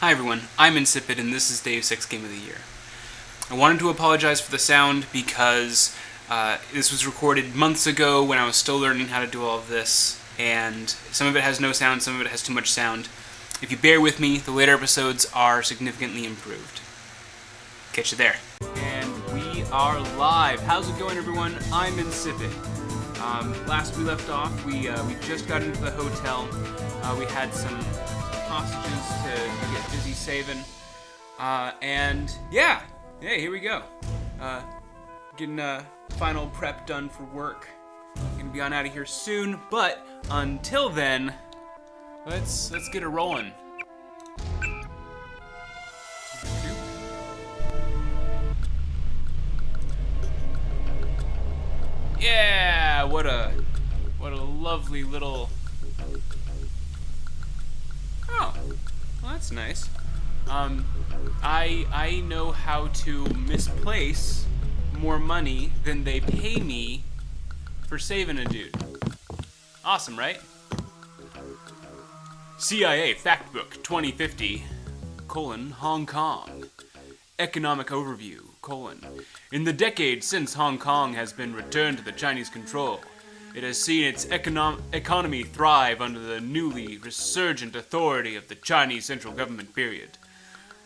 Hi everyone, I'm Insipid and this is Deus Ex Game of the Year. I wanted to apologize for the sound because this was recorded months ago when I was still learning how to do all of this, and some of it has no sound, some of it has too much sound. If you bear with me, the later episodes are significantly improved. Catch you there. And we are live. How's it going, everyone? I'm Insipid. Last we left off, we just got into the hotel. We had some hostages to get busy saving, and yeah, hey, here we go. Getting final prep done for work. Gonna be on out of here soon, but until then, let's get it rolling. Yeah, what a lovely little. Oh, well, that's nice. I know how to misplace more money than they pay me for saving a dude. Awesome, right? CIA Factbook 2050, Hong Kong. Economic Overview, In the decade since Hong Kong has been returned to the Chinese control, it has seen its economy thrive under the newly resurgent authority of the Chinese central government period.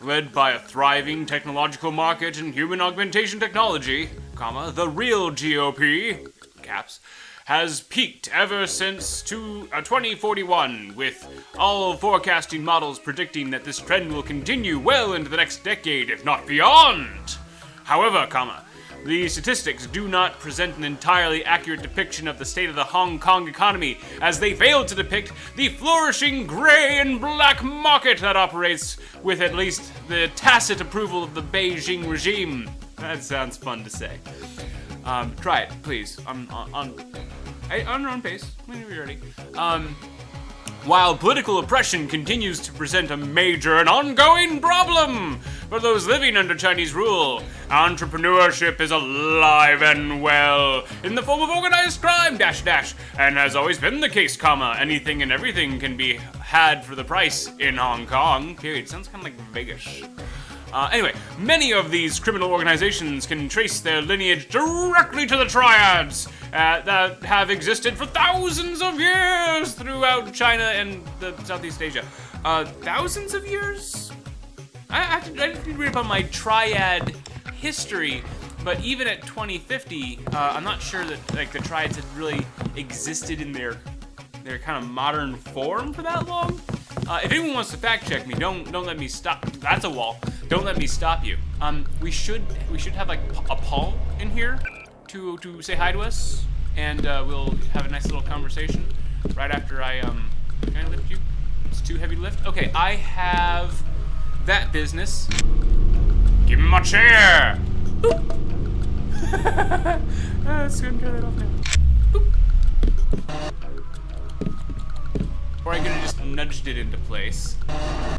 Led by a thriving technological market and human augmentation technology, the real GOP, caps, has peaked ever since 2041, with all forecasting models predicting that this trend will continue well into the next decade, if not beyond. However, the statistics do not present an entirely accurate depiction of the state of the Hong Kong economy, as they fail to depict the flourishing gray and black market that operates with at least the tacit approval of the Beijing regime. That sounds fun to say. Try it, please. On your own pace, whenever you're ready. While political oppression continues to present a major and ongoing problem for those living under Chinese rule, entrepreneurship is alive and well in the form of organized crime, and has always been the case, anything and everything can be had for the price in Hong Kong, period. Sounds kind of like Vegas. Anyway, many of these criminal organizations can trace their lineage directly to the triads that have existed for thousands of years throughout China and Southeast Asia. Thousands of years? I didn't read up on my triad history, but even at 2050, I'm not sure that the triads had really existed in their kind of modern form for that long. If anyone wants to fact check me, don't let me stop. That's a wall. Don't let me stop you. We should have a Paul in here to say hi to us, and we'll have a nice little conversation right after I can I lift you? It's too heavy to lift. Okay, I have that business. Give me my chair. Boop. Let's go and turn that off now. Boop. Or I could have just nudged it into place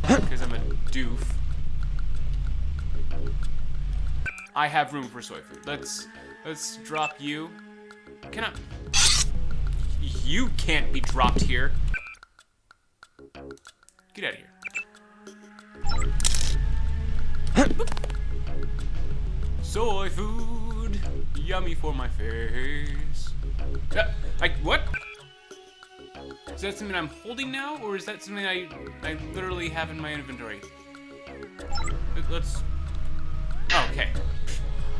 because I'm a doof. I have room for soy food. Let's drop you. Can I? You can't be dropped here. Get out of here. Soy food, yummy for my face. What? Is that something I'm holding now, or is that something I literally have in my inventory? Let's. Oh, okay.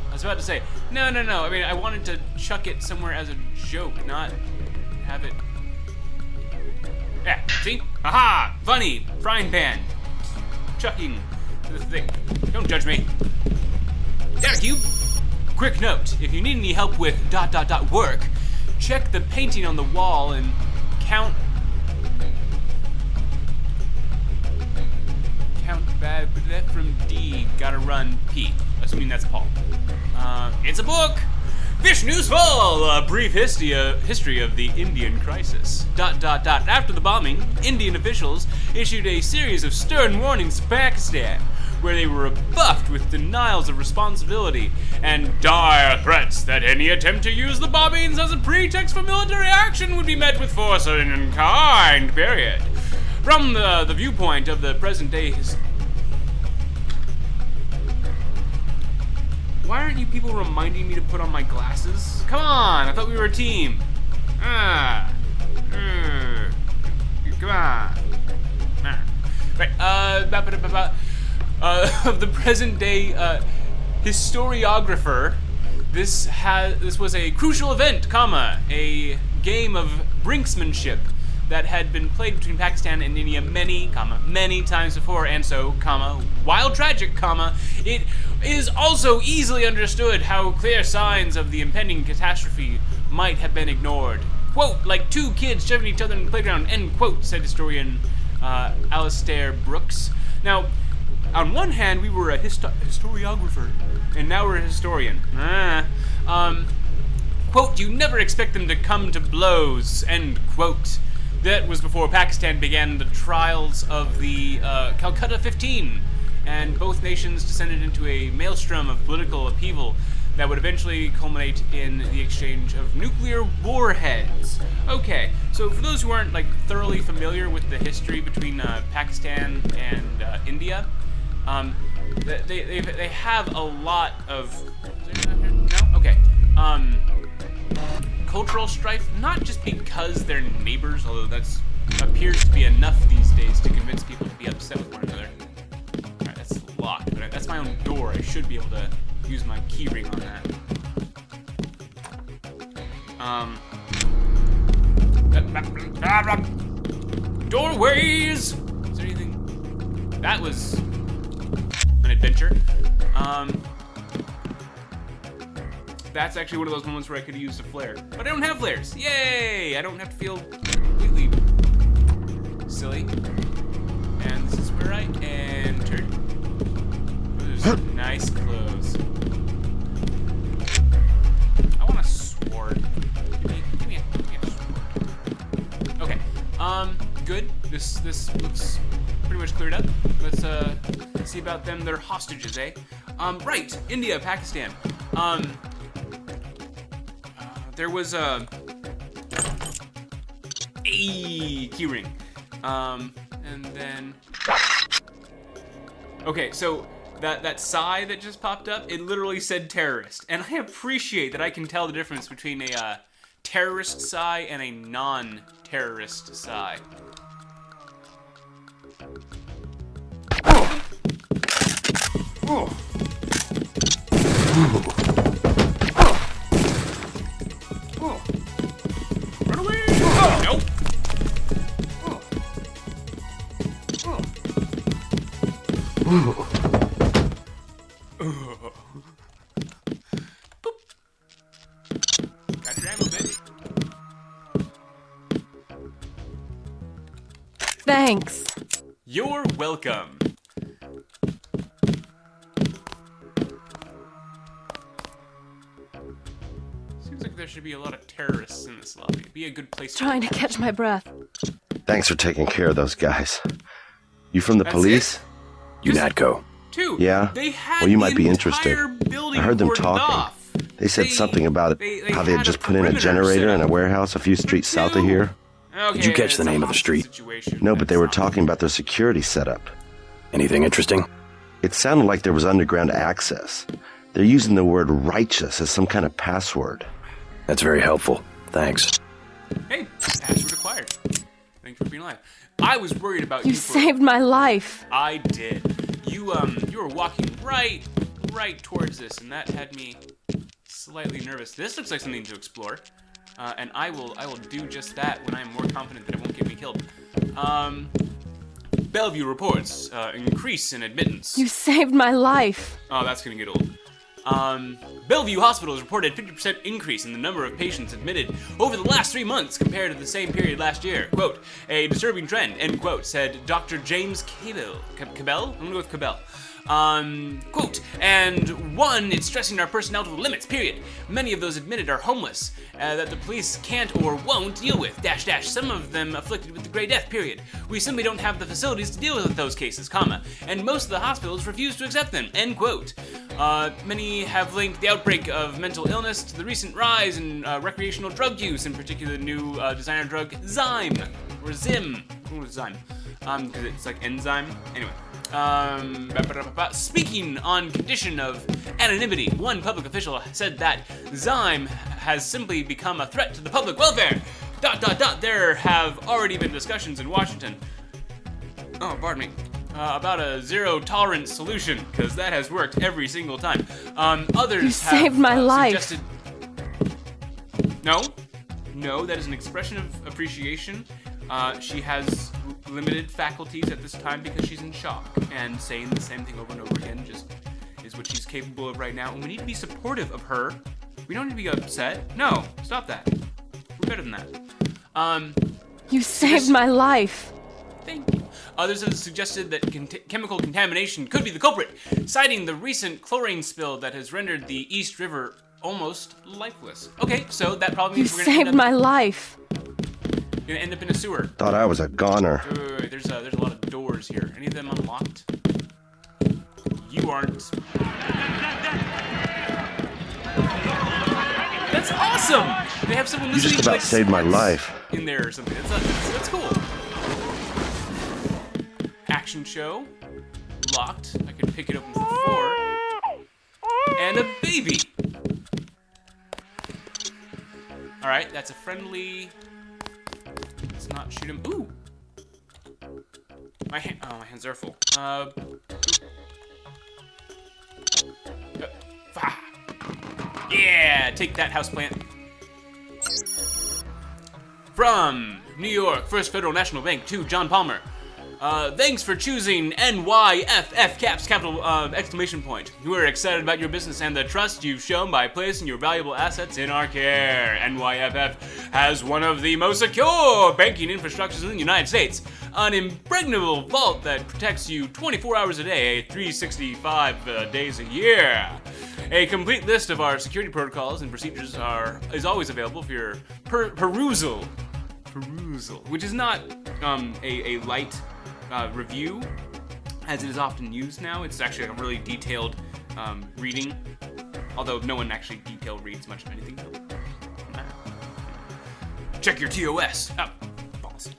I was about to say, no. I mean, I wanted to chuck it somewhere as a joke, not have it. Yeah, see? Aha! Funny! Frying pan. Chucking the thing. Don't judge me. Thank you! Quick note, if you need any help with ... work, check the painting on the wall and count bad from D, gotta run P. Assuming that's Paul. It's a book! Vishnu's Fall! A brief history of the Indian crisis. ... After the bombing, Indian officials issued a series of stern warnings to Pakistan, where they were rebuffed with denials of responsibility and dire threats that any attempt to use the bombings as a pretext for military action would be met with force and in kind, period. From the viewpoint of the present-day Why aren't you people reminding me to put on my glasses? Come on, I thought we were a team. Come on. Right, of the present day historiographer, this was a crucial event, a game of brinksmanship that had been played between Pakistan and India many times before, and so, while tragic, it is also easily understood how clear signs of the impending catastrophe might have been ignored. Quote, like two kids shoving each other in the playground, end quote, said historian Alistair Brooks. Now, on one hand, we were a historiographer, and now we're a historian. Quote, you never expect them to come to blows, end quote. That was before Pakistan began the trials of the Calcutta 15, and both nations descended into a maelstrom of political upheaval that would eventually culminate in the exchange of nuclear warheads. Okay, so for those who aren't thoroughly familiar with the history between Pakistan and India, they have a lot of no? Okay. Cultural strife, not just because they're neighbors, although that appears to be enough these days to convince people to be upset with one another. Alright, that's locked, but that's my own door. I should be able to use my key ring on that. Doorways! Is there anything? That was an adventure. That's actually one of those moments where I could have used a flare. But I don't have flares. Yay! I don't have to feel completely silly. And this is where I entered. Those nice clothes. I want a sword. Give me a sword. Okay. Good. This looks pretty much cleared up. Let's see about them. They're hostages, eh? Right. India, Pakistan. There was a keyring, and then okay, so that sigh that just popped up, it literally said terrorist, and I appreciate that I can tell the difference between a terrorist sigh and a non-terrorist sigh. Oh. Run away! Nope. Boop. Got your ammo, bitch. Thanks. You're welcome. Seems like there should be a lot of terrorists in this lobby. It'd be a good place. Trying to catch my breath. Thanks for taking care of those guys. You from the police? UNATCO. Two. Yeah? They had Well, you might the be interested. entire building I heard them boarded talking. off. They said something about how they had just put in a generator in a warehouse a few streets south of here. Okay, Did you catch the it's a name of the street? situation. No, but they That's were not- talking about their security setup. Anything interesting? It sounded like there was underground access. They're using the word righteous as some kind of password. That's very helpful. Thanks. Hey, password acquired. Thank you for being alive. I was worried about You you. saved my life. I did. You were walking right towards this, and that had me slightly nervous. This looks like something to explore, and I will do just that when I'm more confident that it won't get me killed. Bellevue reports increase in admittance. You saved my life. Oh, that's gonna get old. Bellevue Hospital has reported 50% increase in the number of patients admitted over the last 3 months compared to the same period last year. Quote, a disturbing trend, end quote, said Dr. James Cabell? I'm gonna go with Cabell. Quote, and one, it's stressing our personnel to the limits, period. Many of those admitted are homeless, that the police can't or won't deal with, some of them afflicted with the Grey Death, period. We simply don't have the facilities to deal with those cases, and most of the hospitals refuse to accept them, end quote. Many have linked the outbreak of mental illness to the recent rise in recreational drug use, in particular the new designer drug Zyme, or Zim. What is Zyme? Because it's like enzyme. Anyway. Speaking on condition of anonymity, one public official said that Zyme has simply become a threat to the public welfare. ... There have already been discussions in Washington. Oh, pardon me. About a zero-tolerance solution, because that has worked every single time. Others You saved my life. Suggested... No, that is an expression of appreciation. She has limited faculties at this time because she's in shock, and saying the same thing over and over again just is what she's capable of right now. And we need to be supportive of her. We don't need to be upset. No, stop that. We're better than that. You saved my life. Thank you. Others have suggested that chemical contamination could be the culprit, citing the recent chlorine spill that has rendered the East River almost lifeless. Okay, so that probably You means we're gonna saved my life. gonna end up in a sewer. Thought I was a goner. Wait, there's a lot of doors here. Any of them unlocked? You aren't. That's awesome! They have someone You listening just to, about like, saved my sports life. in there or something. That's cool. Action show. Locked. I can pick it open for 4. And a baby. Alright, that's a friendly... Let's not shoot him. Ooh! My hands are full. Yeah! Take that, houseplant. From New York, First Federal National Bank to John Palmer. Thanks for choosing NYFF caps capital exclamation point. We're excited about your business and the trust you've shown by placing your valuable assets in our care. NYFF has one of the most secure banking infrastructures in the United States. An impregnable vault that protects you 24 hours a day, 365 days a year. A complete list of our security protocols and procedures is always available for your perusal, which is not a light review, as it is often used now. It's actually like a really detailed reading, although no one actually detail reads much of anything. Check your TOS. Oh, balls.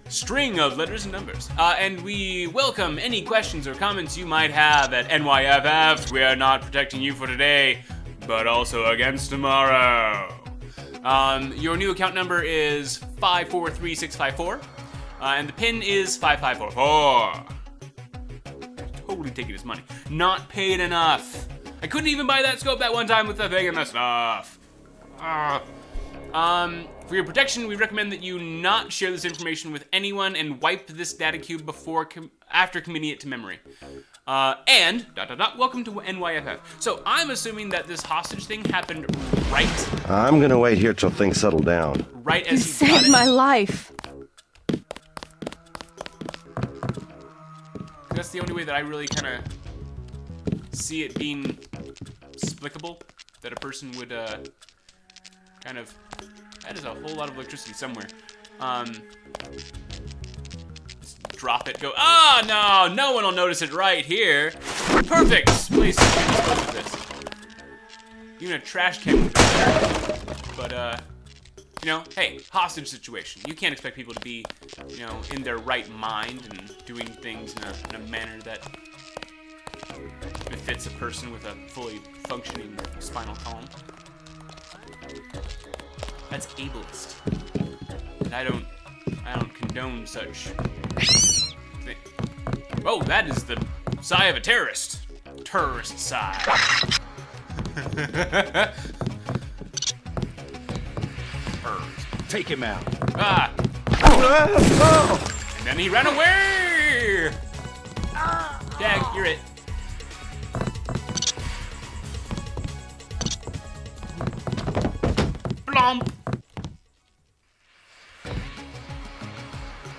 String of letters and numbers. And we welcome any questions or comments you might have at NYFF. We are not protecting you for today, but also against tomorrow. Your new account number is 543654, and the PIN is 5544. Totally taking his money. Not paid enough. I couldn't even buy that scope that one time with the thing and the stuff. For your protection, we recommend that you not share this information with anyone and wipe this data cube after committing it to memory. And welcome to NYFF. So I'm assuming that this hostage thing happened right. I'm gonna wait here till things settle down. Right You as he got saved it. my life. That's the only way that I really kind of see it being explicable. That a person would kind of. That is a whole lot of electricity somewhere. Just drop it. Go. Ah, no! No one will notice it right here. Perfect place to dispose of this. Even a trash can would be better. But you know, hey, hostage situation. You can't expect people to be, you know, in their right mind and doing things in a manner that befits a person with a fully functioning spinal column. That's ableist. And I don't condone such thing. Oh, that is the sigh of a terrorist. Terrorist sigh. Take him out. Ah! And then he ran away! Dag, you're it. Blomp!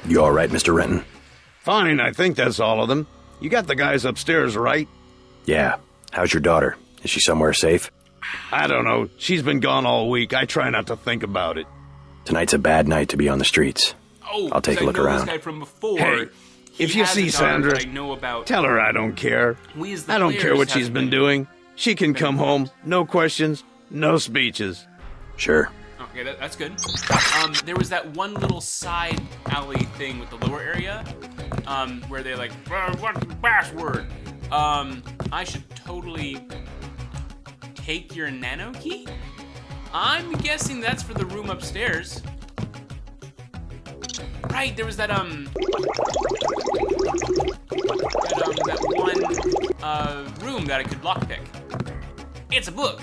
You all right, Mr. Renton? Fine, I think that's all of them. You got the guys upstairs, right? Yeah. How's your daughter? Is she somewhere safe? I don't know. She's been gone all week. I try not to think about it. Tonight's a bad night to be on the streets. Oh, I'll take a look I know around. This guy from before. Hey, He if you has see a daughter Sandra, that I know about. tell her I don't care. We as the I don't care what players she's been doing. She can come home. No questions, no speeches. Sure. Oh, Okay, that's good. There was that one little side alley thing with the lower area, where they like, what's the password? I should totally take your nano key? I'm guessing that's for the room upstairs. Right, there was that one room that I could lockpick. It's a book.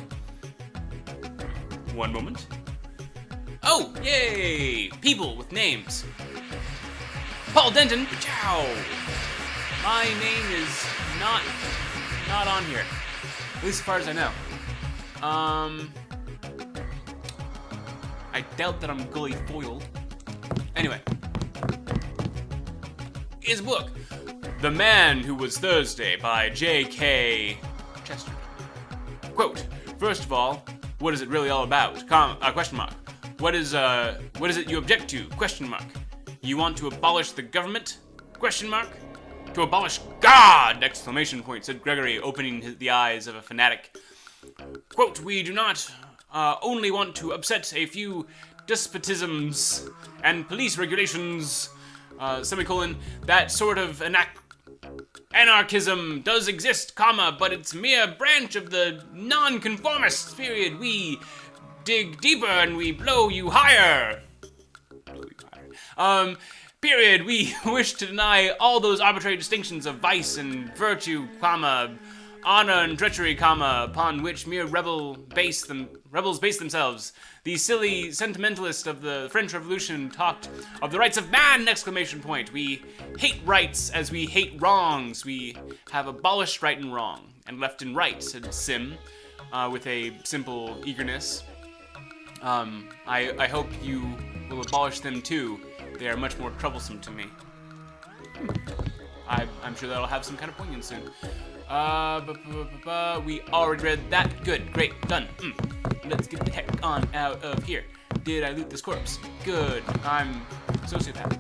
One moment. Oh, yay! People with names. Paul Denton. Ciao. My name is not on here, at least as far as I know. I doubt that I'm gully foiled. Anyway, his book, The Man Who Was Thursday by J.K. Chesterton. Quote, first of all, what is it really all about? Question mark. What is it you object to? Question mark. You want to abolish the government? Question mark. To abolish God! Exclamation point, said Gregory, opening the eyes of a fanatic. Quote, we do not only want to upset a few despotisms and police regulations, semicolon, that sort of anarchism does exist, comma, but it's mere branch of the non-conformists, period. We dig deeper and we blow you higher. Period. We wish to deny all those arbitrary distinctions of vice and virtue, comma, honor and treachery, comma, upon which mere rebels base themselves. The silly sentimentalist of the French Revolution talked of the rights of man! Exclamation point. We hate rights as we hate wrongs. We have abolished right and wrong, and left and right, said Sim, with a simple eagerness. I hope you will abolish them too. They are much more troublesome to me. I'm sure that'll have some kind of poignance soon. We already read that. Good, great, done. Let's get the heck on out of here. Did I loot this corpse? Good. I'm sociopath.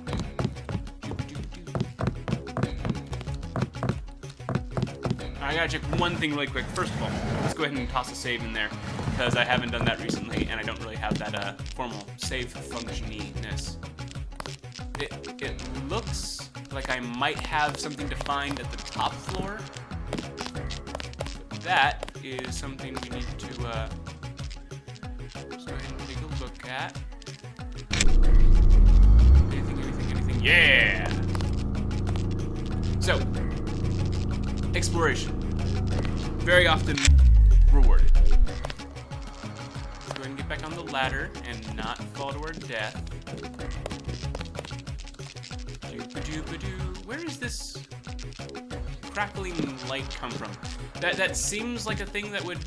I gotta check one thing really quick. First of all, let's go ahead and toss a save in there, because I haven't done that recently, and I don't really have that formal save functioniness. It looks like I might have something to find at the top floor. That is something we need to let's go ahead and take a look at. Anything. Yeah! So, exploration. Very often rewarded. Let's go ahead and get back on the ladder and not fall to our death. Where is this crackling light come from? That seems like a thing that would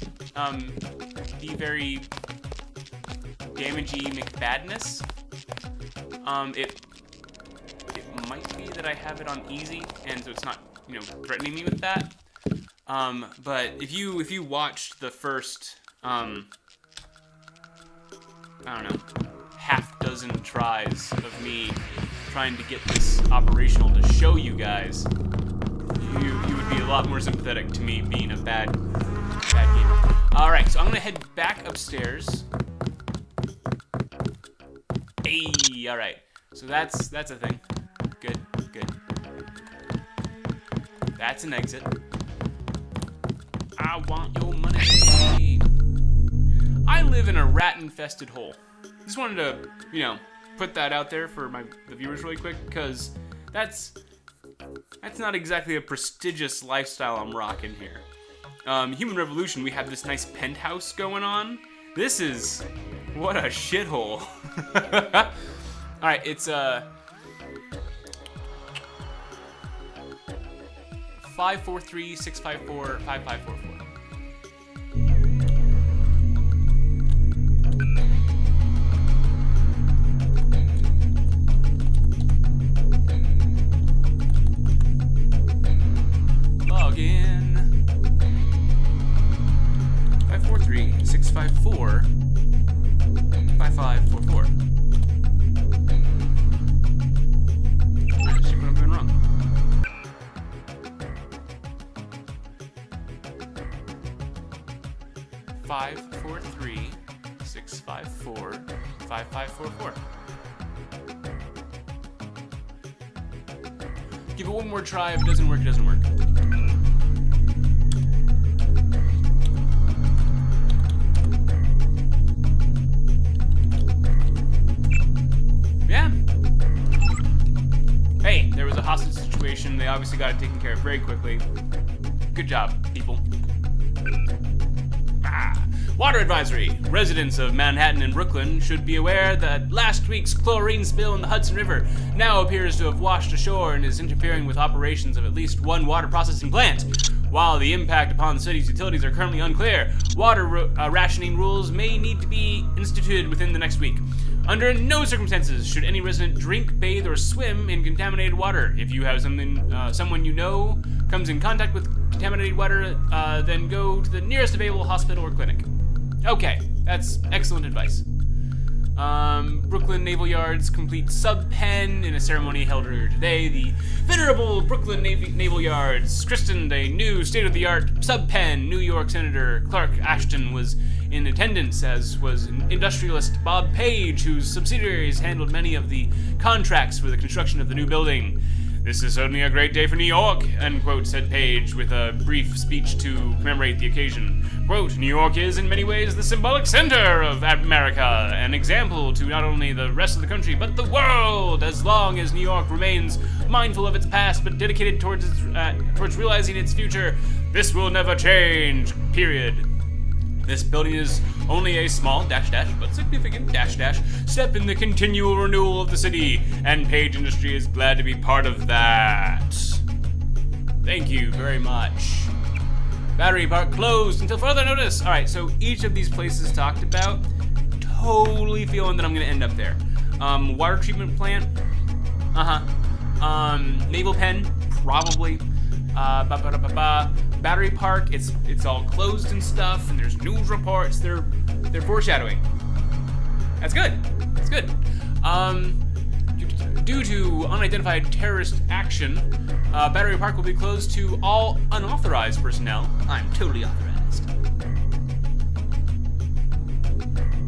be very damagey McBadness. It might be that I have it on easy, and so it's not, threatening me with that. But if you watched the first I don't know, half dozen tries of me trying to get this operational to show you guys, you would be a lot more sympathetic to me being a bad gamer. Alright, so I'm gonna head back upstairs. Hey, alright. So that's a thing. Good. That's an exit. I want your money. I live in a rat-infested hole. Just wanted to, put that out there for the viewers really quick, because that's not exactly a prestigious lifestyle I'm rocking here. Human Revolution, we have this nice penthouse going on. This is, what a shithole. Alright, it's 543-654-5544. Login. 543-654-5544. Let's see what I'm doing wrong. 543-654 5544. Give it one more try. If it doesn't work, it doesn't work. Yeah. Hey, there was a hostage situation. They obviously got it taken care of very quickly. Good job, people. Water advisory. Residents of Manhattan and Brooklyn should be aware that last week's chlorine spill in the Hudson River now appears to have washed ashore and is interfering with operations of at least one water processing plant. While the impact upon the city's utilities are currently unclear, water rationing rules may need to be instituted within the next week. Under no circumstances should any resident drink, bathe, or swim in contaminated water. If you have someone you know comes in contact with contaminated water, then go to the nearest available hospital or clinic. Okay, that's excellent advice. Brooklyn Naval Yard's complete sub-pen in a ceremony held earlier today. The venerable Brooklyn Naval Yards christened a new state-of-the-art sub-pen. New York Senator Clark Ashton was in attendance, as was industrialist Bob Page, whose subsidiaries handled many of the contracts for the construction of the new building. "This is certainly a great day for New York," end quote, said Page with a brief speech to commemorate the occasion. Quote, "New York is in many ways the symbolic center of America, an example to not only the rest of the country, but the world. As long as New York remains mindful of its past, but dedicated towards realizing its future, this will never change, period. This building is only a small but significant step in the continual renewal of the city, and Page Industry is glad to be part of that." Thank you very much. Battery Park closed until further notice. All right, so each of these places talked about, totally feeling that I'm gonna end up there. Water treatment plant, naval pen, probably. Battery Park, it's all closed and stuff, and there's news reports. They're foreshadowing. That's good. That's good. Due to unidentified terrorist action, Battery Park will be closed to all unauthorized personnel. I'm totally authorized.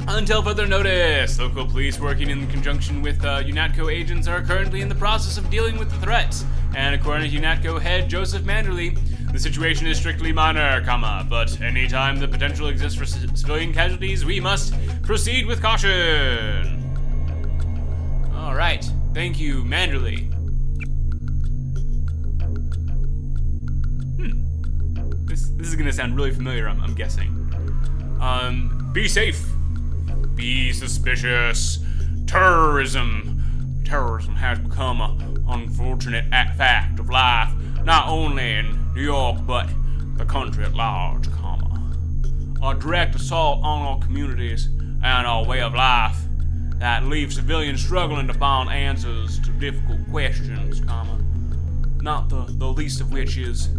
Until further notice, local police working in conjunction with UNATCO agents are currently in the process of dealing with the threats. And according to UNATCO head Joseph Manderley, the situation is strictly minor, but anytime the potential exists for civilian casualties, we must proceed with caution. All right, thank you, Manderley. This is gonna sound really familiar, I'm guessing. Be safe. Be suspicious. Terrorism has become an unfortunate fact of life, not only in New York, but the country at large, a direct assault on our communities and our way of life that leaves civilians struggling to find answers to difficult questions, not the least of which is,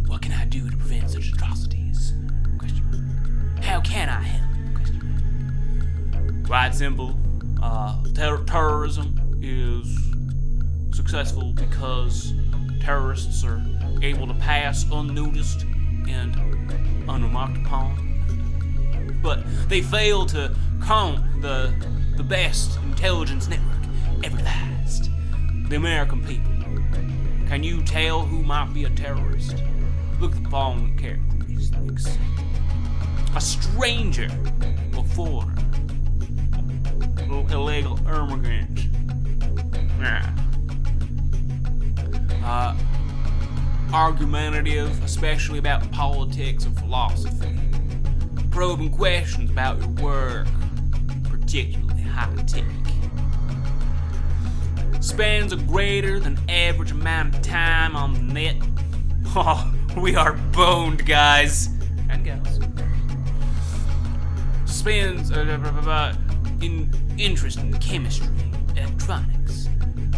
what can I do to prevent such atrocities? Question mark. How can I help? Question mark. Quite simple. Terrorism is successful because terrorists are able to pass unnoticed and unremarked upon. But they fail to count the best intelligence network ever devised, the American people. Can you tell who might be a terrorist? Look at the following characteristics. A stranger, a foreigner, illegal immigrant. Argumentative, especially about politics and philosophy. Probing questions about your work, particularly high-tech. Spends a greater than average amount of time on the net. Oh, we are boned, guys. And gals. Spends in interest in chemistry, electronics,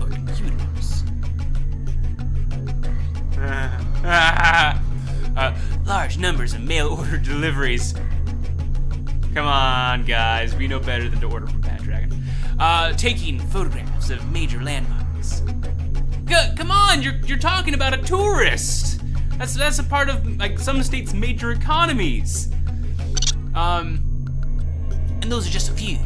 or computers. Large numbers of mail order deliveries. Come on, guys. We know better than to order from Bad Dragon. Taking photographs of major landmarks. Come on, you're talking about a tourist. That's a part of like some states' major economies. And those are just a few.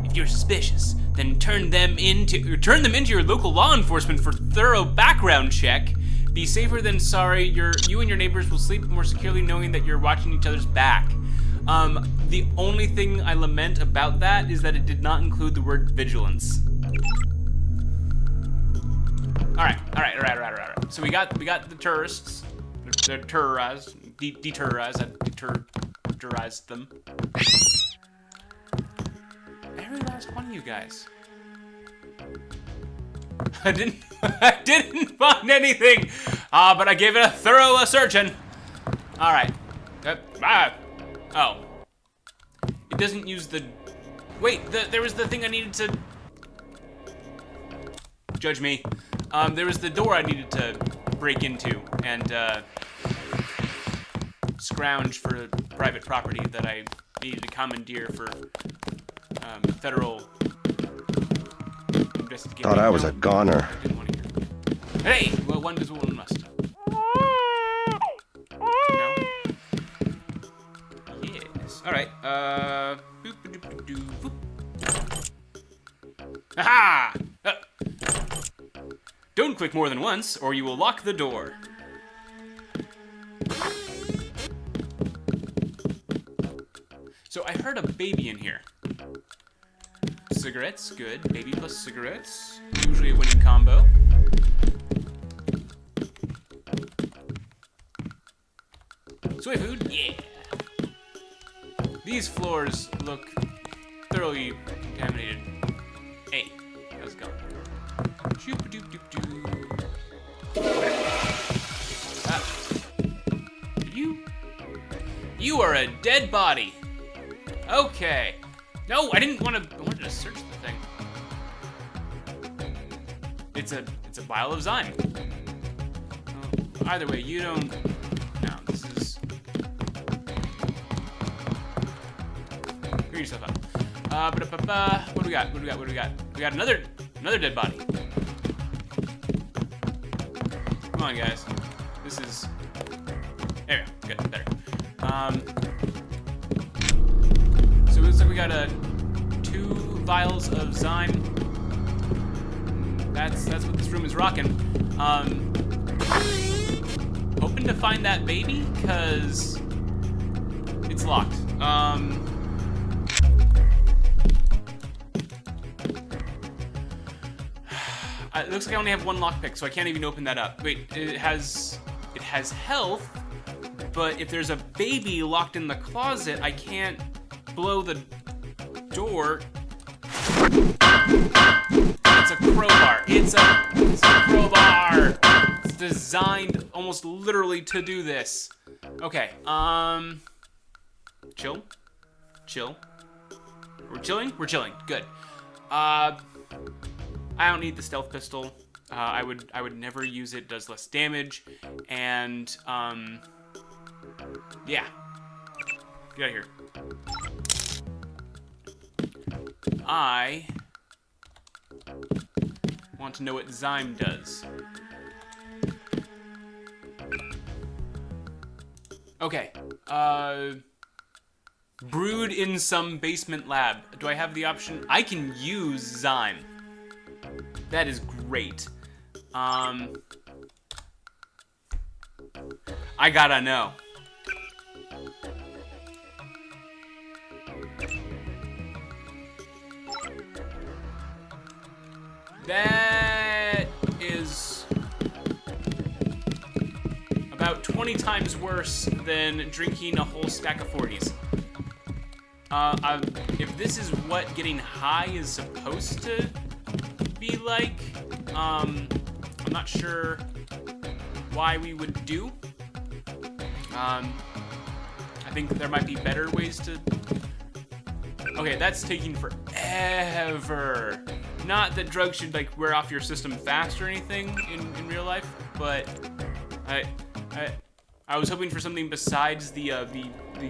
If you're suspicious, then turn them into your local law enforcement for thorough background check. Be safer than sorry. You and your neighbors will sleep more securely knowing that you're watching each other's back. The only thing I lament about that is that it did not include the word vigilance. All right. So we got the tourists. They're terrorized, deterrorized. I deterrorized them. Every last one of you guys. I didn't find anything, but I gave it a thorough searching. All right. Oh. It doesn't use the. Wait, there was the thing I needed to. Judge me. There was the door I needed to break into and scrounge for private property that I needed to commandeer for federal investigation. Thought I was a goner. Didn't want to hear. Hey, well, one does what one must. No. Yes. All right. Boop, boop, boop, boop, boop. Aha! Don't click more than once, or you will lock the door. So I heard a baby in here. Cigarettes, good. Baby plus cigarettes. Usually a winning combo. Soy food? Yeah. These floors look thoroughly contaminated. Hey, how's it going? Shoop-a-doop-doop-doo. You are a dead body. Okay. No, I didn't want to. I wanted to search the thing. It's a vial of Zyme. Oh, either way, you don't. No, this is. Clear yourself up. What do we got? We got another dead body. Come on, guys. This is. There we go. Good. Better. So it looks like we got 2 vials of Zyme. That's what this room is rocking. Hoping to find that baby, cause it's locked. It looks like I only have 1 lockpick, so I can't even open that up. Wait, it has health, but if there's a baby locked in the closet, I can't blow the door. It's a crowbar. It's a crowbar. It's designed almost literally to do this. Okay. Chill. We're chilling. Good. I don't need the stealth pistol. I would never use it. Does less damage, and yeah. Get out of here. I want to know what Zyme does. Okay. Brewed in some basement lab. Do I have the option? I can use Zyme. That is great. I gotta know. That is about 20 times worse than drinking a whole stack of 40s. If this is what getting high is supposed to be like, I'm not sure why we would do. I think there might be better ways to. Okay, that's taking forever. Not that drugs should like wear off your system fast or anything in real life, but I was hoping for something besides the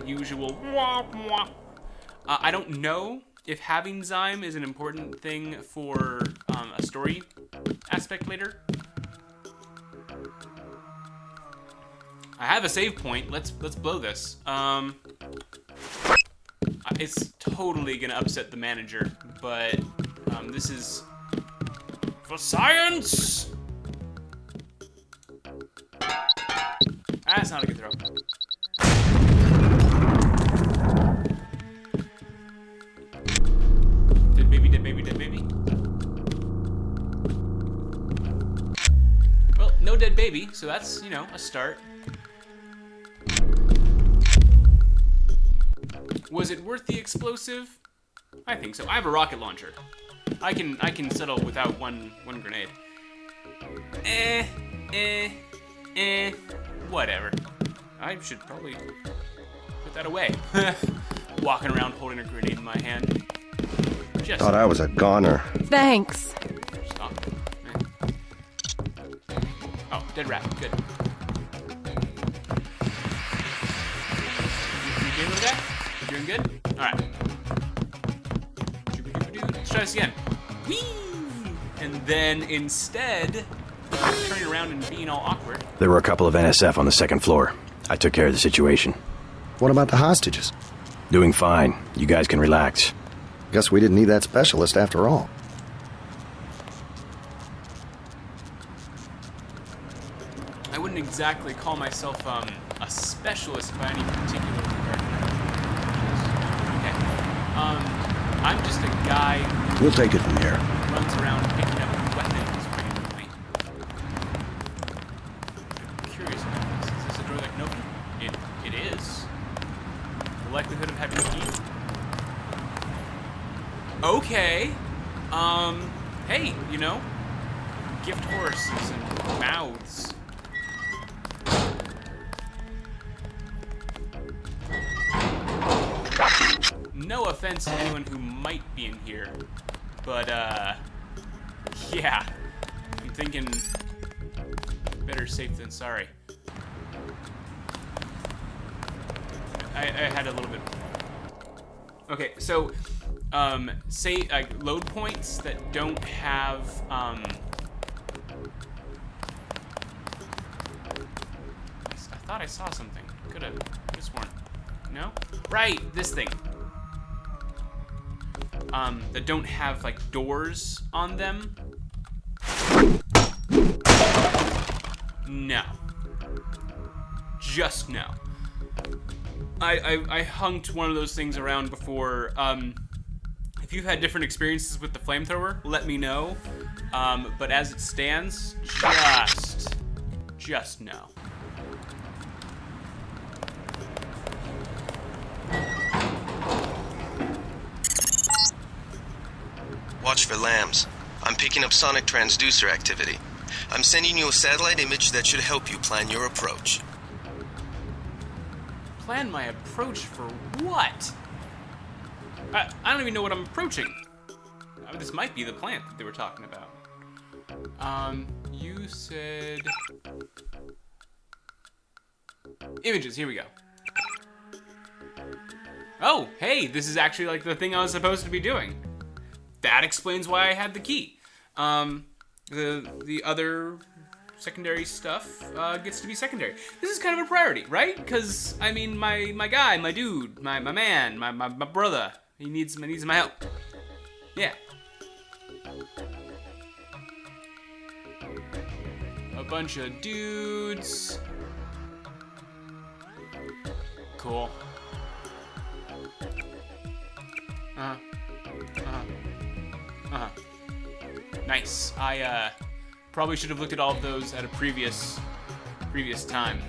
usual wah, wah. I don't know if having Zyme is an important thing for a story aspect later. I have a save point. Let's blow this. It's totally gonna upset the manager, but this is for science. That's not a good throw. Dead baby, dead baby, dead baby. Well, no dead baby, so that's, you know, a start. Was it worth the explosive? I think so. I have a rocket launcher. I can settle without one grenade. Whatever. I should probably put that away. Walking around holding a grenade in my hand. Just Thought I was a goner. Thanks. stop. Oh, dead rat. Good. You good with that? You doing good? Alright. Let's try this again. Whee! And then instead, turning around and being all awkward. There were a couple of NSF on the second floor. I took care of the situation. What about the hostages? Doing fine. You guys can relax. Guess we didn't need that specialist after all. I wouldn't exactly call myself a specialist by any particular regard. Okay. I'm just a guy who We'll take it from here. runs around picking up weapons randomly. I'm curious about this. Is this a door that can open? It is. The likelihood of having a key? Okay. Hey, you know, gift horses and mouths. No offense to anyone who might be in here, but, yeah. I'm thinking better safe than sorry. I had a little bit. Okay, so, say, load points that don't have, I thought I saw something. Could've sworn. No? Right, this thing. That don't have, like, doors on them. No. Just no. I hung to one of those things around before. If you've had different experiences with the flamethrower, let me know. But as it stands, just no. Watch for lambs. I'm picking up sonic transducer activity. I'm sending you a satellite image that should help you plan your approach. Plan my approach for what? I don't even know what I'm approaching. This might be the plant that they were talking about. You said... Images, here we go. Oh, hey, this is actually like the thing I was supposed to be doing. That explains why I had the key. The other secondary stuff gets to be secondary. This is kind of a priority, right? Because I mean, my guy, my dude, my man, my brother, he needs my help. Yeah. A bunch of dudes. Cool. Nice. I probably should have looked at all of those at a previous time.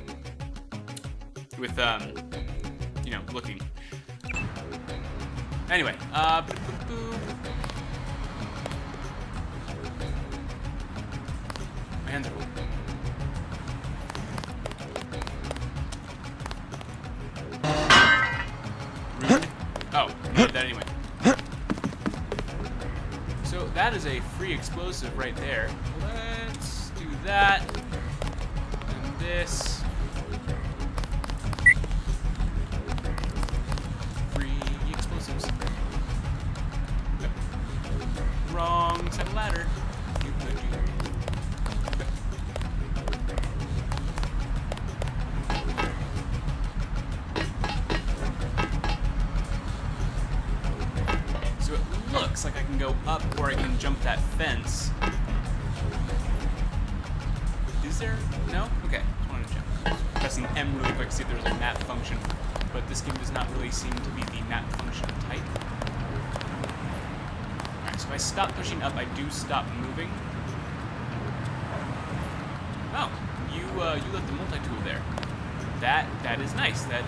With you know, looking. Anyway, my hands are cool. Rude. Oh, I did that anyway. So that is a free explosive right there. Let's do that. And this. Free explosives. No. Wrong set of ladder. So it looks like I can go up where I can jump that fence. Is there? No? Okay, just wanted to check. Pressing M really quick to see if there's a map function, but this game does not really seem to be the map function type. Alright, so if I stop pushing up, I do stop moving. Oh, you left the multi-tool there. That is nice. That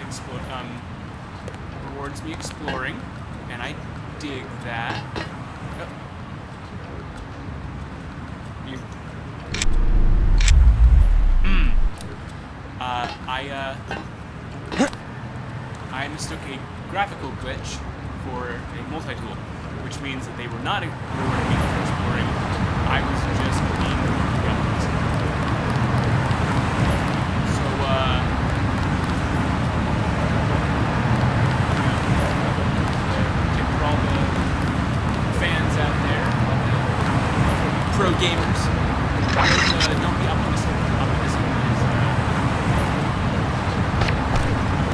rewards me exploring, and I dig that. Oh. You. I mistook a graphical glitch for a multi-tool, which means that they were not rewarding me for exploring. I was just being jumped. So, tip for all the fans out there, all the pro gamers. Don't be optimistic. Optimism is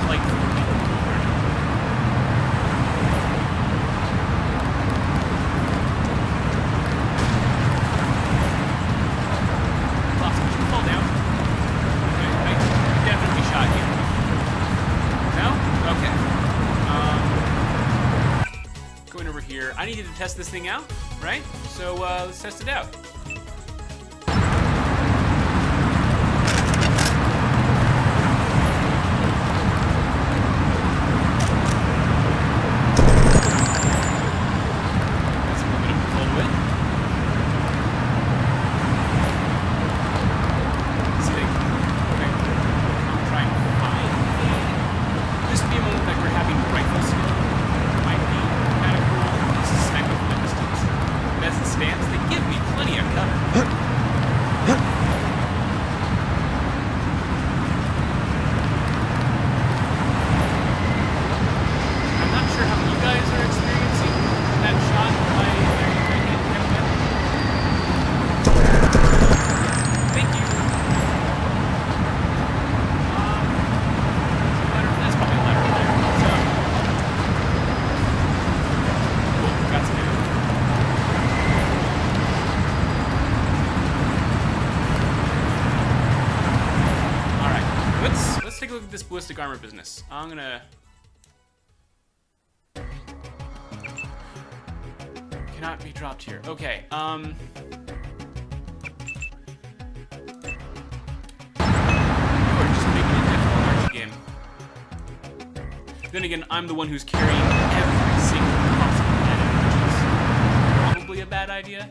like for people who are learning. Lots of you fall down. Okay, I definitely shot you. No? Okay. Going over here. I needed to test this thing out, right? So let's test it out. This ballistic armor business. I'm gonna... Cannot be dropped here. Okay, You are just making it difficult, aren't you, game? Then again, I'm the one who's carrying every single possible item, which is probably a bad idea.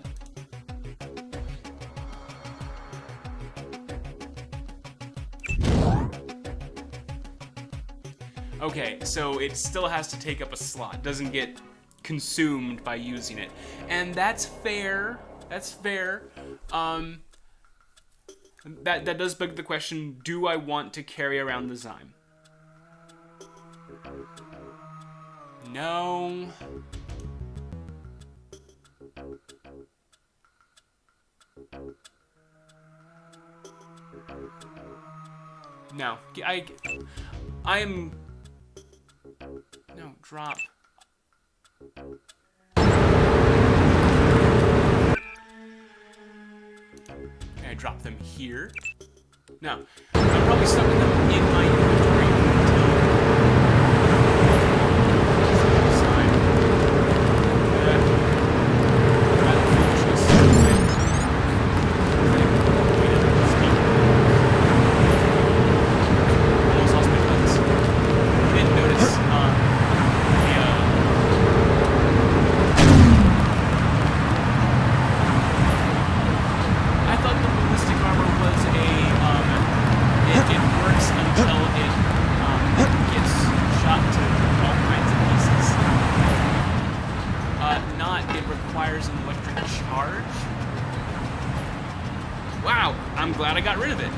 Okay, so it still has to take up a slot. Doesn't get consumed by using it. And that's fair. That's fair. That does beg the question, do I want to carry around the Zyme? No. No. I am... No, drop. Can I drop them here? No. I'm probably stuck with them in my inventory I'm glad I got rid of it.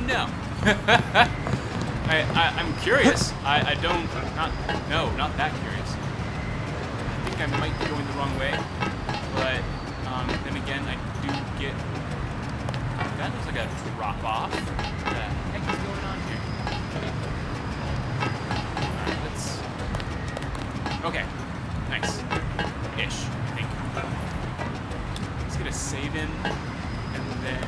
No. I'm curious. I don't, not that curious. I think I might be going the wrong way, but then again, I do get That looks like a drop off. What the heck is going on here? Alright, let's. Okay. Nice. Ish, I think. Let's get a save in, and then.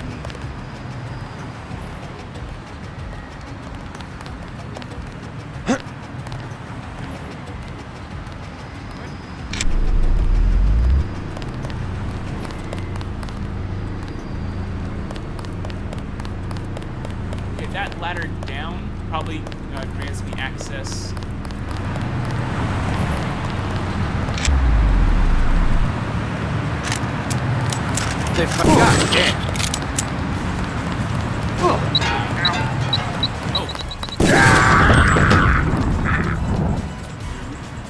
That ladder down probably grants me access. God damn. Oh.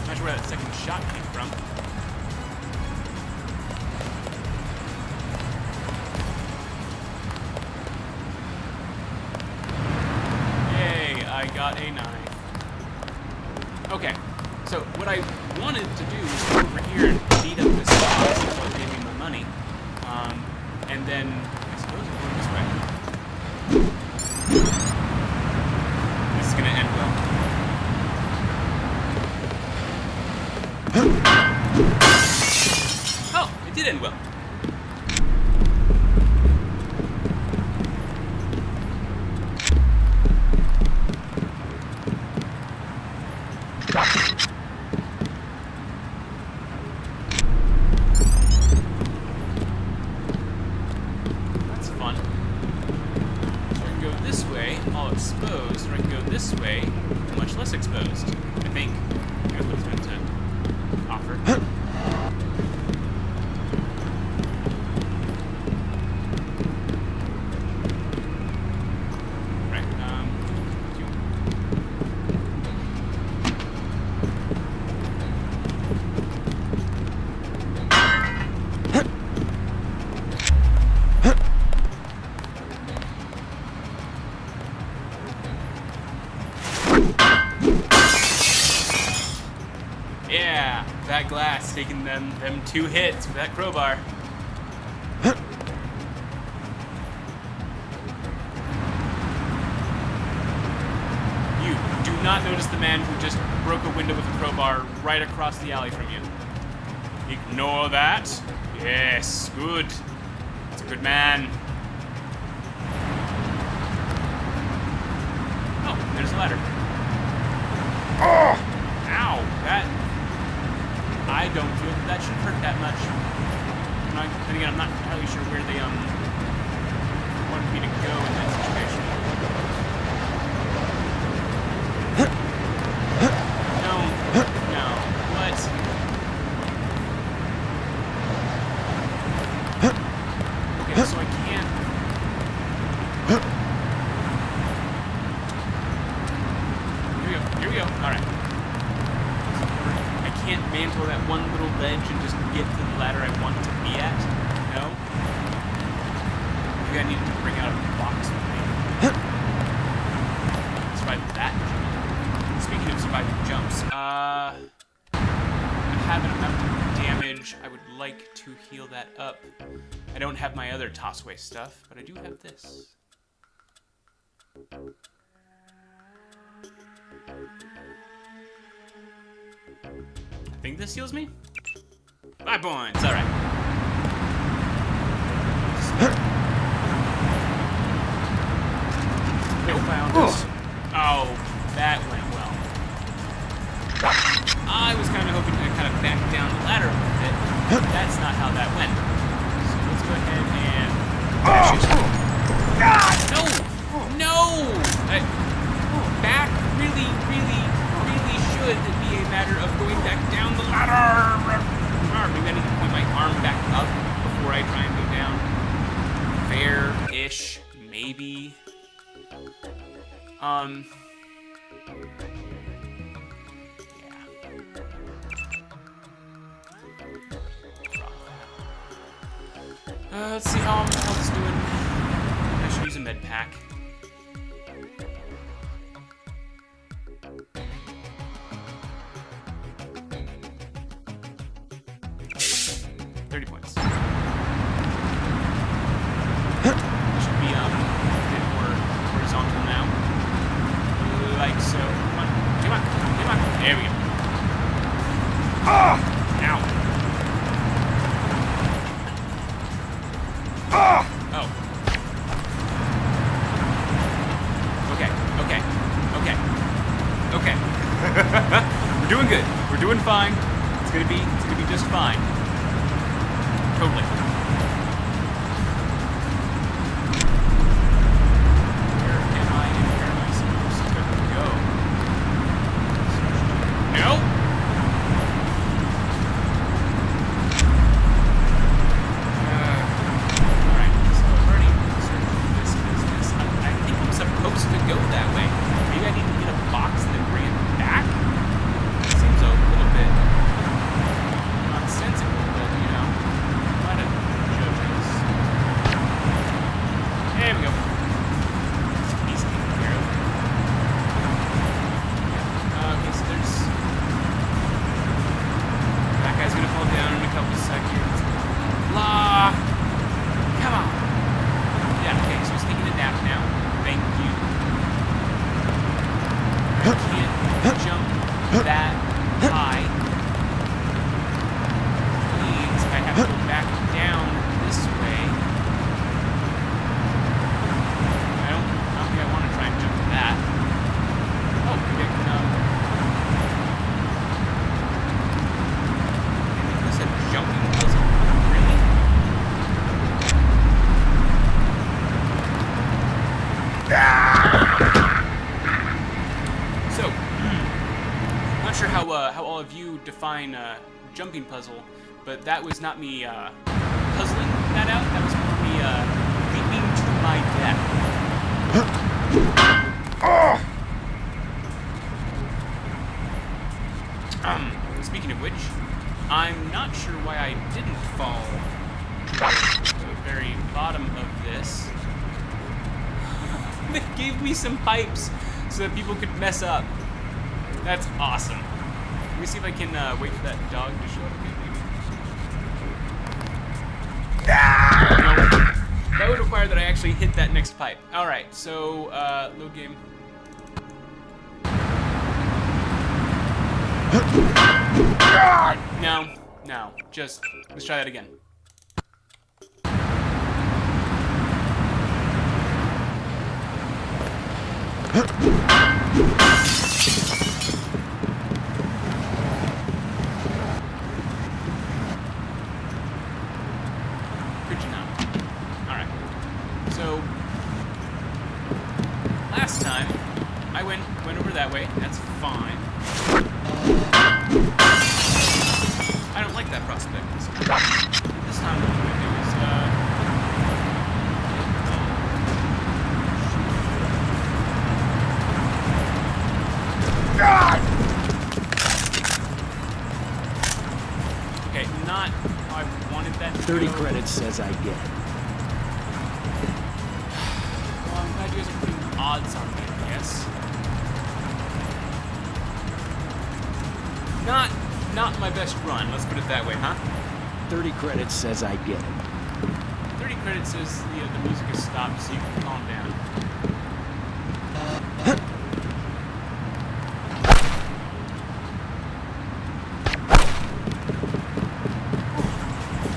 Not sure where that second shot came from. I got a knife. Okay, so what I wanted to do is go over here and beat up this boss so it gave me my money. And then I suppose it works this way. This is gonna end well. Oh, it did end well. That's fun. So I can go this way, all exposed, or I can go this way, much less exposed. I think that's what it's meant to offer. Yeah, that glass taking them 2 hits with that crowbar. You do not notice the man who just broke a window with a crowbar right across the alley from you. Ignore that. Yes, good. It's a good man. Oh, there's a ladder. Oh! Ow! That... I don't feel that should hurt that much. Then again, I'm not entirely sure where they, wanted me to go in that situation. No. What? Okay, so I can't... Here we go. Alright. I can't mantle that one little ledge and just get to the ladder I want to be at. No. Maybe I need to bring out a box with me. Survive that jump. Speaking of surviving jumps, I have an amount of damage. I would like to heal that up. I don't have my other toss away stuff, but I do have this. I think this heals me? 5 points, alright. Found this. Oh, that went well. I was kind of hoping to kind of back down the ladder a little bit. That's not how that went. So let's go ahead and... No! No! Back really should be a matter of going back down the ladder. Maybe I need to point my arm back up before I try and go down. Fair-ish, maybe. Yeah. Let's see how my health is doing. I should use a med pack. Should be Ow. Oh. Okay, okay, okay, okay. We're doing good. We're doing fine. It's gonna be just fine. Totally. Where am I and where am I supposed to go? No? Alright, so I've already searched this business. I think I'm supposed to go that way. Maybe I need to get a box and then bring it back? Seems a little bit nonsensical, but you know, a lot of judges. There we go. He's taken care of. Yeah. Okay, so there's. That guy's gonna fall down in a couple seconds. Blah! Come on! Yeah, okay, so he's taking a nap now. Thank you. I can't jump that high. Means I have to go back down this way. I don't think I want to try and jump that. Oh, maybe I can, maybe this is a jumping puzzle. Really? So, not sure how all of you define jumping puzzle, but that was not me puzzling that out. That was more me leaping to my death. Speaking of which, I'm not sure why I didn't fall to the very bottom of this. They gave me some pipes so that people could mess up. That's awesome. Let me see if I can wait for that dog to show up again, maybe. No, that would require that I actually hit that next pipe. Alright, so, load game. No, just, let's try that again. Could you not? Alright. So, last time, I went over that way. That's fine. I don't like that prospect this time. This time, what I'm going to do is, okay, not how I wanted that to 30 go. credits says I get it. Well, I'm glad you guys are putting odds on me, I guess. Not my best run, let's put it that way, huh? 30 credits says I get it. 30 credits says the music has stopped, so you can calm down.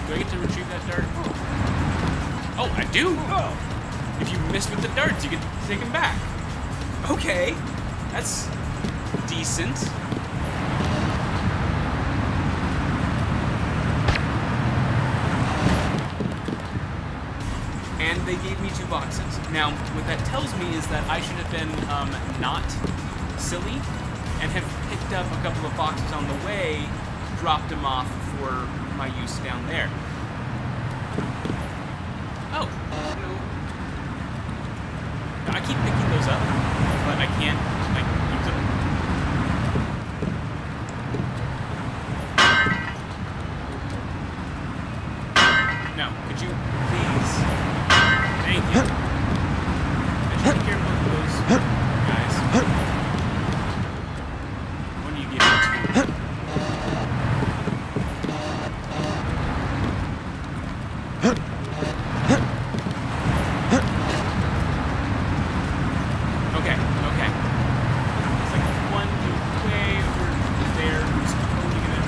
Do I get to retrieve that dart? Oh, I do! If you miss with the darts, you get to take them back. Okay, that's decent. And they gave me 2 boxes. Now, what that tells me is that I should have been not silly and have picked up a couple of boxes on the way, dropped them off for my use down there. Oh, no. Now, I keep picking those up, but I can't, like, use them. No, could you please? Thank you. I should be careful of those guys. When do you give me 2? Okay. It's like one dude way over there who's holding it.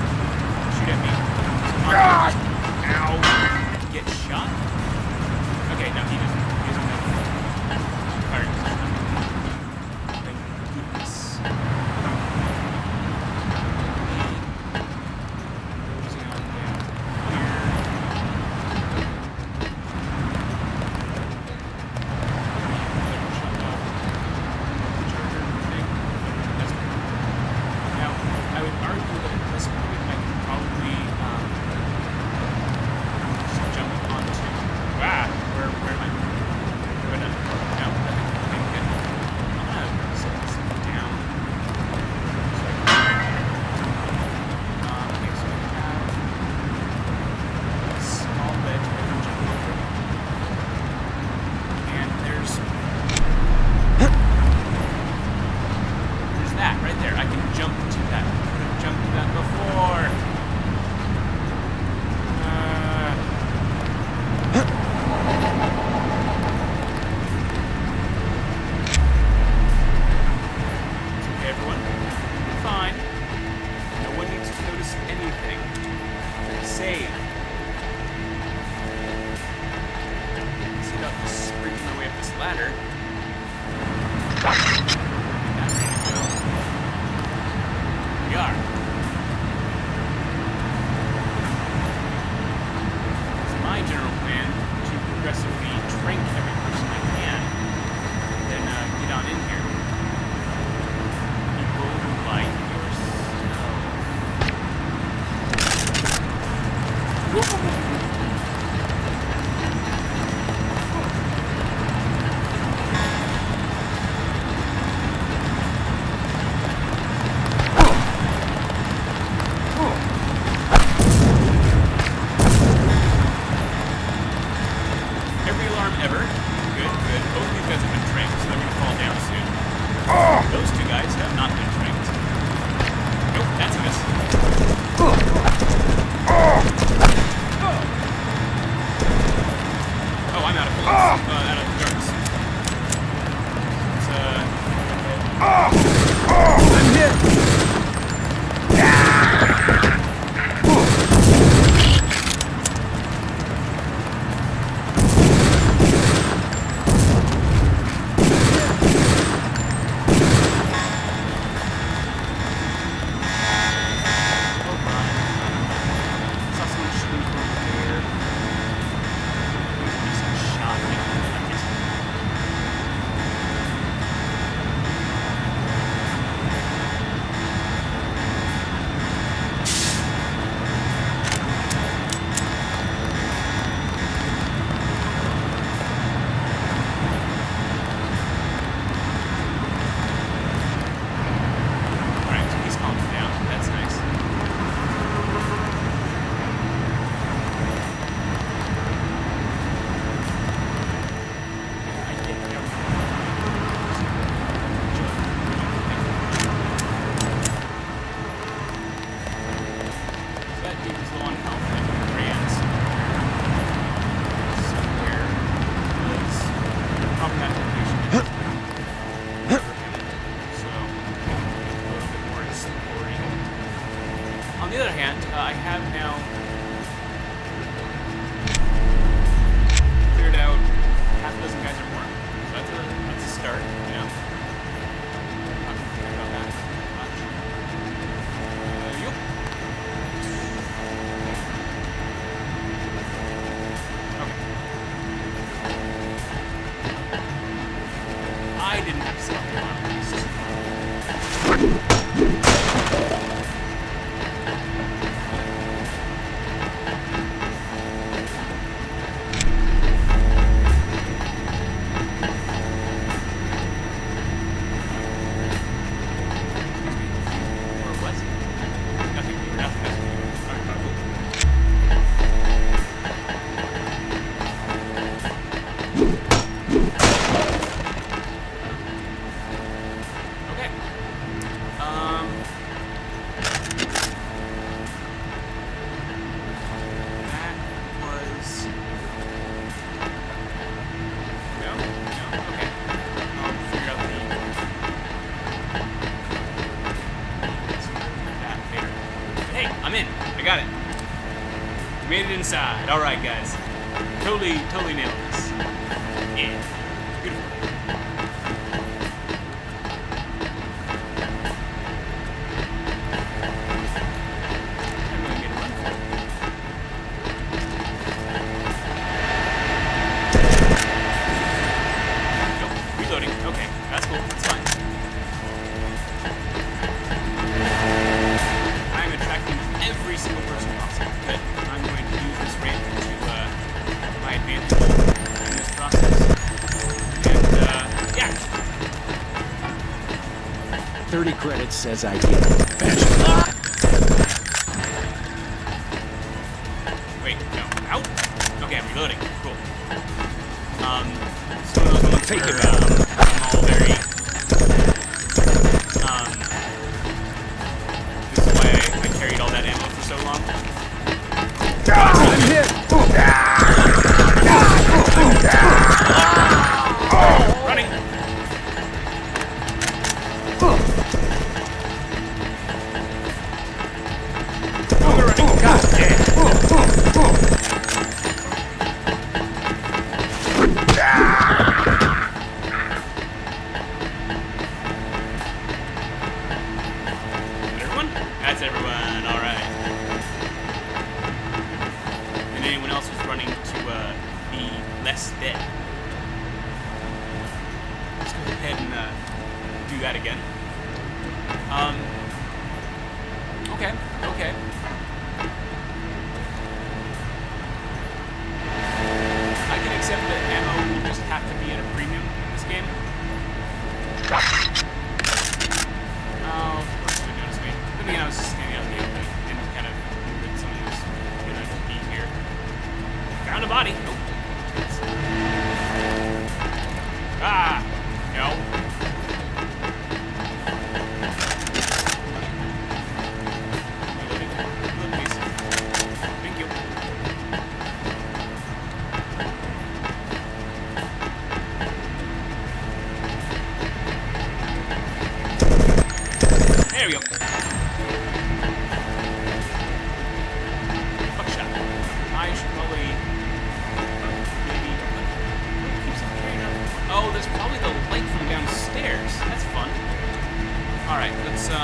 on the other hand, I have now cleared out half a dozen guys or more. So that's a start, you know. Not concerned about that much. Yup. Okay. I didn't have to set up the alarm at least. 'em in. I got it. We made it inside. All right, guys. Totally nailed this. Yeah. Beautiful. I really made a run for it. Nope. Reloading. Okay. That's cool. That's fine. I'm attracting every single person possible. Good. I'm going to use this ramp to my advantage in this process. And, yeah. 30 credits says I get it. Wait, no. Out? Okay, I'm reloading. Cool. It's one of those moments where, I'm all very, this is why I carried all that ammo for so long. I'm hit! Running! Oh, we're running. God damn. Everyone? That's everyone. All right. And anyone else who's running to be less dead. Let's go ahead and do that again. Okay. I can accept that ammo will just have to be at a premium in this game. Oh, of course they noticed me. But again, I was just standing out in the open and kind of knew that someone was gonna be here. Found a body. Nope. Ah! No. Reloading. Reload, please. Thank you. There we go. Buckshot. I should probably maybe keep some carrying on. Oh, there's probably the light from downstairs. That's fun. All right, let's do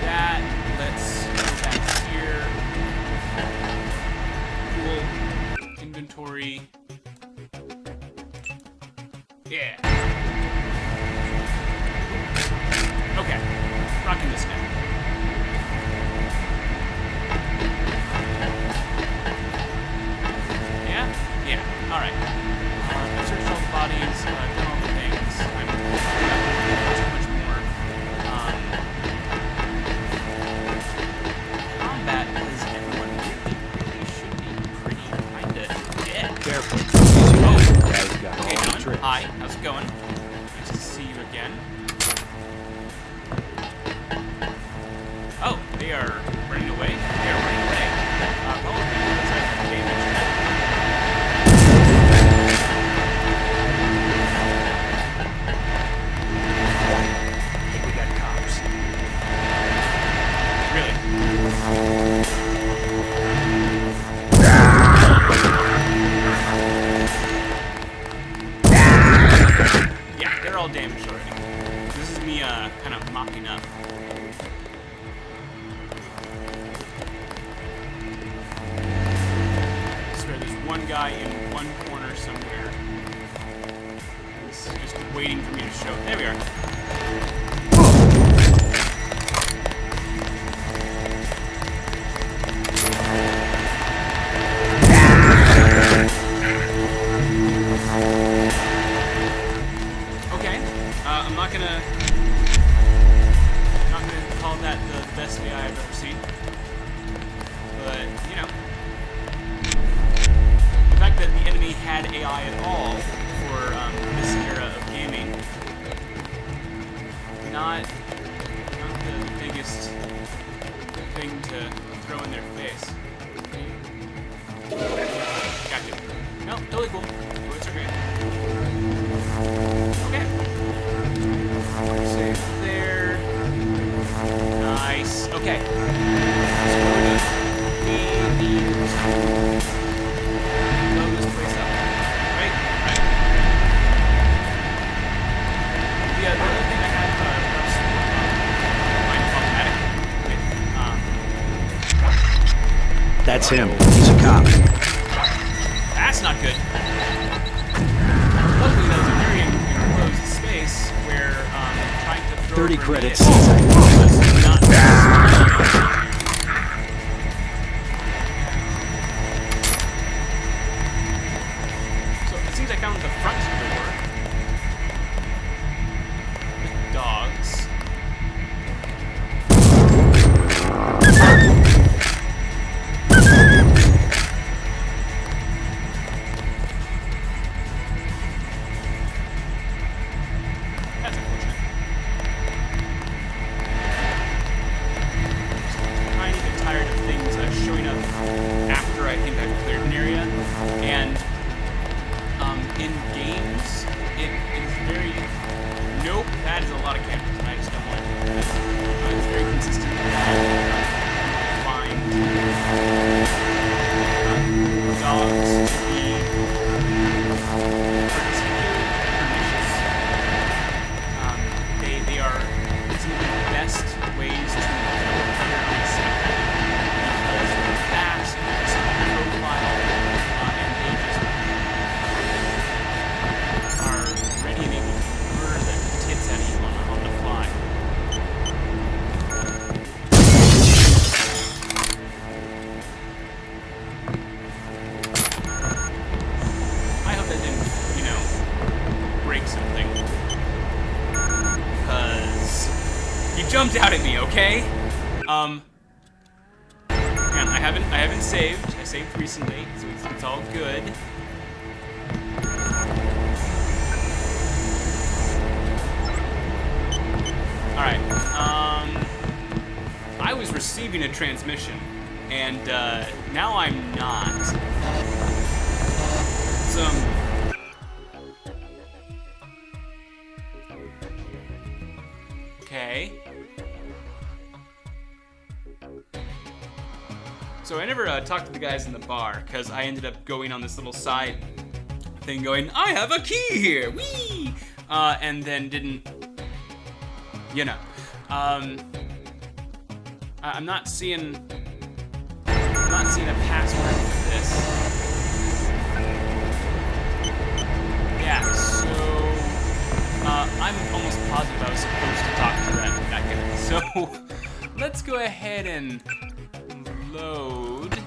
that. Let's go back here. Cool. Inventory. Yeah. Okay, rocking this now. Yeah, alright. I've searched all the bodies, I've done all the things. I'm much more combat because everyone really should be pretty kinda dead. Careful. Oh, Guys got okay, all the John. tricks. Hi, how's it going? Nice to see you again. guy in one corner somewhere. He's just waiting for me to show. There we are. Okay. I'm not gonna call that the best AI I've ever seen. But, you know, the fact that the enemy had AI at all for this era of gaming, not the biggest thing to throw in their face. Gotcha. No, totally cool. Bullets are great. Okay. Save there. Nice. Okay. So what do we do? We need to blow this place up. Right? Right. The other thing I had was That's him. He's a cop. that's not good. Luckily, that was a very enclosed space where trying to throw 30 a credits grenade says I did. was not. So it seems I found the front door with dogs. That's unfortunate. Trying to get tired of things showing up after I think I've cleared an area, and in games, it is very. Nope, that is a lot of cameras, and I just don't want to do that. It's very consistent. Find dogs to be particularly pernicious. They are some of the best ways to kill a player unexpectedly because they're fast, they're profile, and they just are ready and able to murder the tits out of you on the fly. I hope that didn't, you know, break something. Because you jumped out at me, okay? Man, I haven't saved. I saved recently, so it's all good. Alright, I was receiving a transmission, and now I'm not. Okay. So I never talked to the guys in the bar, because I ended up going on this little side thing going, I have a key here, whee! And then didn't, you know. I'm not seeing a password for this. Yeah, so I'm almost positive I was supposed to talk to that guy. So let's go ahead and load.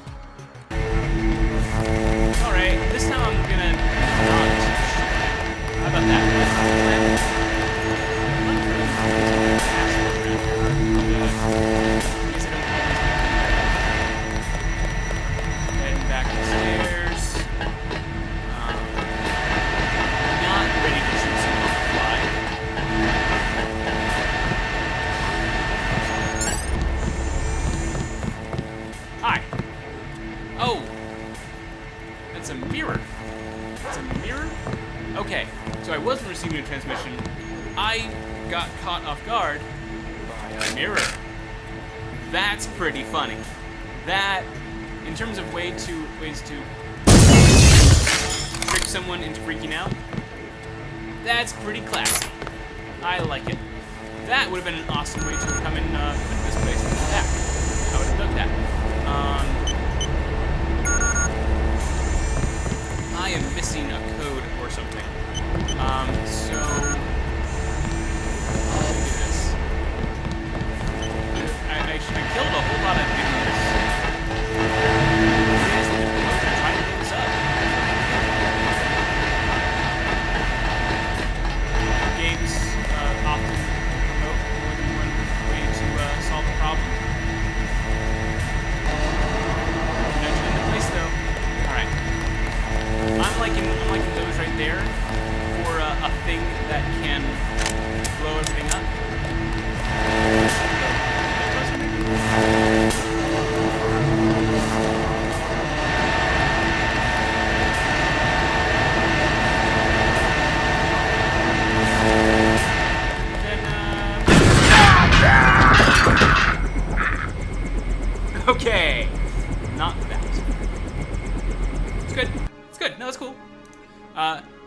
Alright, this time I'm gonna not. How about that? Heading back upstairs. Not ready to shoot someone on the fly. Hi. Oh. That's a mirror. That's a mirror? Okay, so I wasn't receiving a transmission. I got caught off guard by a mirror. That's pretty funny. That, in terms of ways to trick someone into freaking out, that's pretty classy. I like it. That would have been an awesome way to have come in into this place and attack. I would have done that.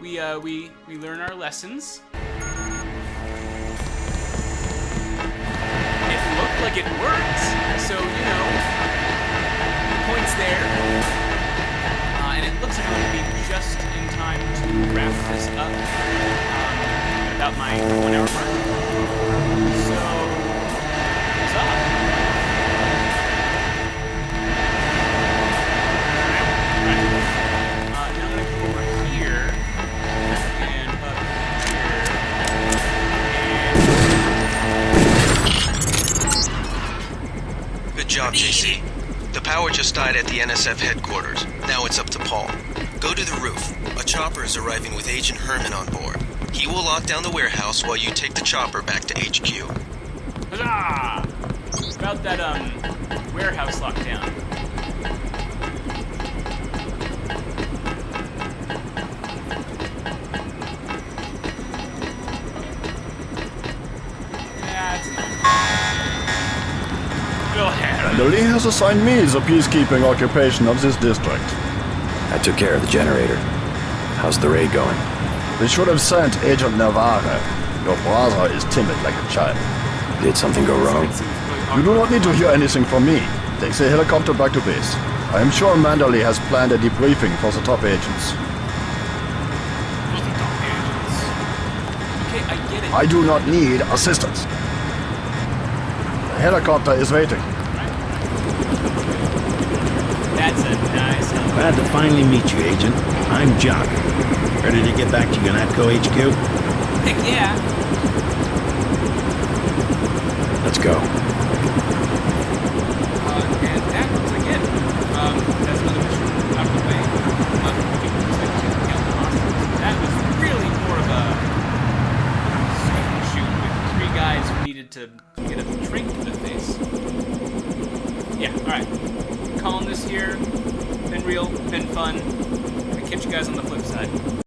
we learn our lessons. It looked like it worked, so you know, points there. And it looks like I'm gonna be just in time to wrap this up about my 1 hour mark. So, what's up? Now I'm gonna go over here and up here. Good job, JC. The power just died at the NSF headquarters. Now it's up to Paul. Go to the roof. A chopper is arriving with Agent Herman on board. He will lock down the warehouse while you take the chopper back to HQ. Huzzah! About that, warehouse lockdown. Yeah, it's not. Go ahead. Lee has assigned me the peacekeeping occupation of this district. I took care of the generator. How's the raid going? They should have sent Agent Navarre. Your brother is timid like a child. Did something go wrong? You do not need to hear anything from me. Take the helicopter back to base. I am sure Manderley has planned a debriefing for the top agents. Okay, I get it. I do not need assistance. The helicopter is waiting. That's a nice help. Glad to finally meet you, Agent. I'm Jock. Ready to get back to UNATCO HQ? Heck yeah. Let's go. And that looks like it. That's another mission out of the way. That was really more of a shoot with 3 guys who needed to get a drink to the face. Yeah, alright. Calling this here. Been real, been fun. I'll catch you guys on the flip side.